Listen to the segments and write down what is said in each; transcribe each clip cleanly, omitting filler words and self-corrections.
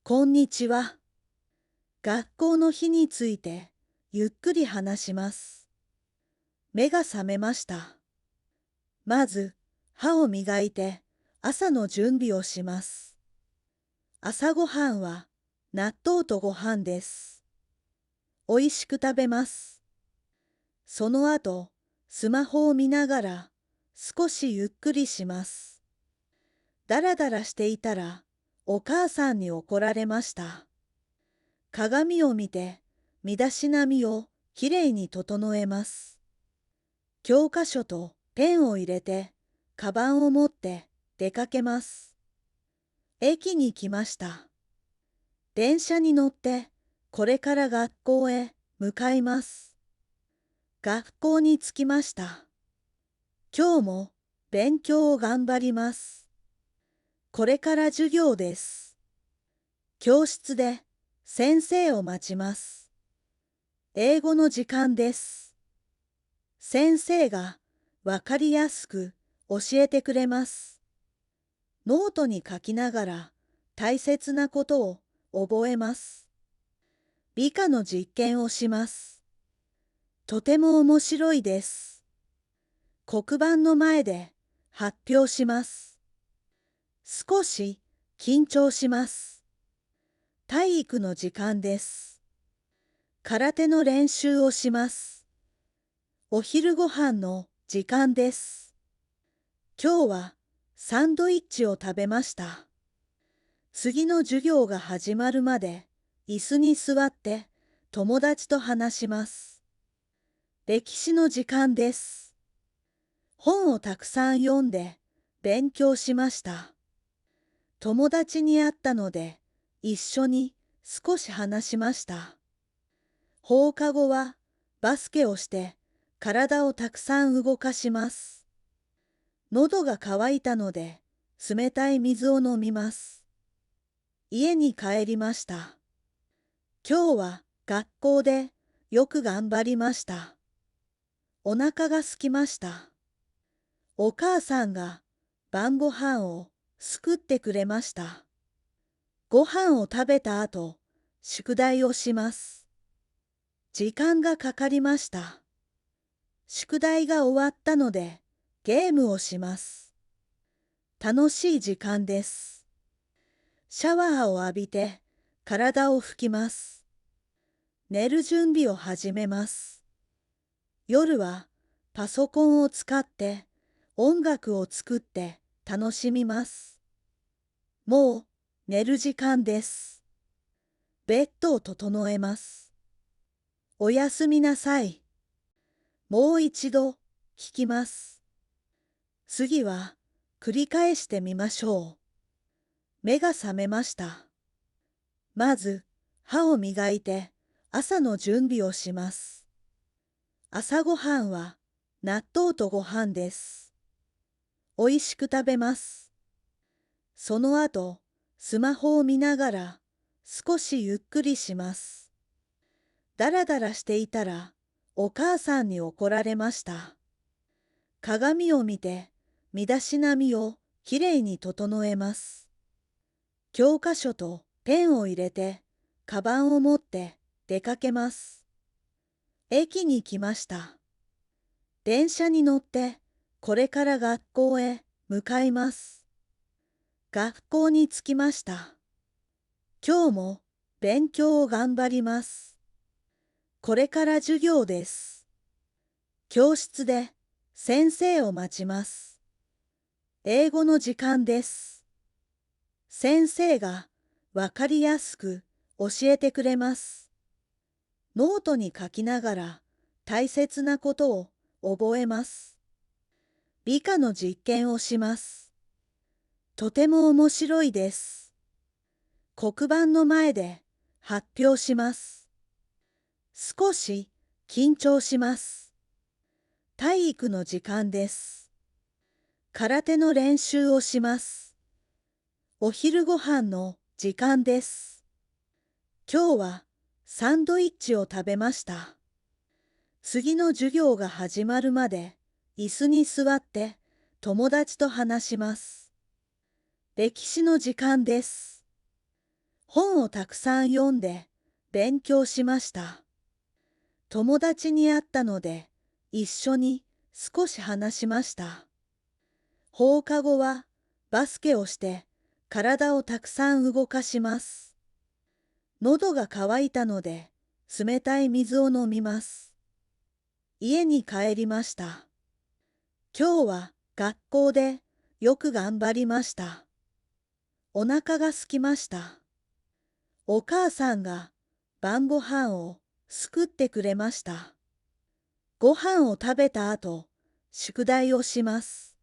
こんにちは。学校の日についてゆっくり話します。目が覚めました。まず、歯を磨いて朝の準備をします。朝ごはんは納豆とご飯です。おいしく食べます。その後、スマホを見ながら少しゆっくりします。だらだらしていたらお母さんに怒られました。鏡を見て身だしなみをきれいに整えます。教科書とペンを入れて、カバンを持って出かけます。駅に来ました。電車に乗ってこれから学校へ向かいます。学校に着きました。今日も勉強を頑張ります。これから授業です。教室で先生を待ちます。英語の時間です。先生がわかりやすく教えてくれます。ノートに書きながら大切なことを覚えます。理科の実験をします。とても面白いです。黒板の前で発表します。少し緊張します。体育の時間です。空手の練習をします。お昼ご飯の時間です。今日はサンドイッチを食べました。次の授業が始まるまで椅子に座って友達と話します。歴史の時間です。本をたくさん読んで勉強しました。友達に会ったので一緒に少し話しました。放課後はバスケをして体をたくさん動かします。喉が渇いたので冷たい水を飲みます。家に帰りました。今日は学校でよく頑張りました。お腹が空きました。お母さんが晩ご飯を作ってくれました。ご飯を食べた後、宿題をします。時間がかかりました。宿題が終わったのでゲームをします。楽しい時間です。シャワーを浴びて体を拭きます。寝る準備を始めます。夜はパソコンを使って音楽を作って楽しみます。もう寝る時間です。ベッドを整えます。おやすみなさい。もう一度聞きます。次は繰り返してみましょう。目が覚めました。まず歯を磨いて朝の準備をします。朝ごはんは納豆とご飯です。おいしく食べます。その後、スマホを見ながら少しゆっくりします。だらだらしていたらお母さんに怒られました。鏡を見て身だしなみをきれいに整えます。教科書とペンを入れてカバンを持って出かけます。駅に来ました。電車に乗ってこれから学校へ向かいます。学校に着きました。今日も勉強を頑張ります。これから授業です。教室で先生を待ちます。英語の時間です。先生がわかりやすく教えてくれます。ノートに書きながら大切なことを覚えます。理科の実験をします。とても面白いです。黒板の前で発表します。少し緊張します。体育の時間です。空手の練習をします。お昼ご飯の時間です。今日はサンドイッチを食べました。次の授業が始まるまで椅子に座って友達と話します。歴史の時間です。本をたくさん読んで勉強しました。友達に会ったので一緒に少し話しました。放課後はバスケをして体をたくさん動かします。喉が渇いたので冷たい水を飲みます。家に帰りました。今日は学校でよく頑張りました。お腹が空きました。お母さんが晩ご飯を作ってくれました。ご飯を食べた後、宿題をします。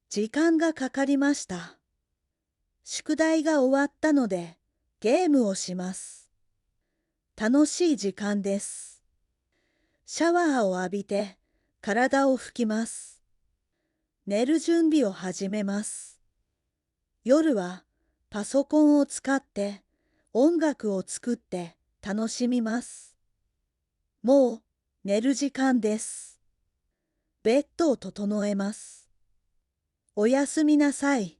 時間がかかりました。宿題が終わったのでゲームをします。楽しい時間です。シャワーを浴びて体を拭きます。寝る準備を始めます。夜はパソコンを使って音楽を作って楽しみます。もう寝る時間です。ベッドを整えます。おやすみなさい。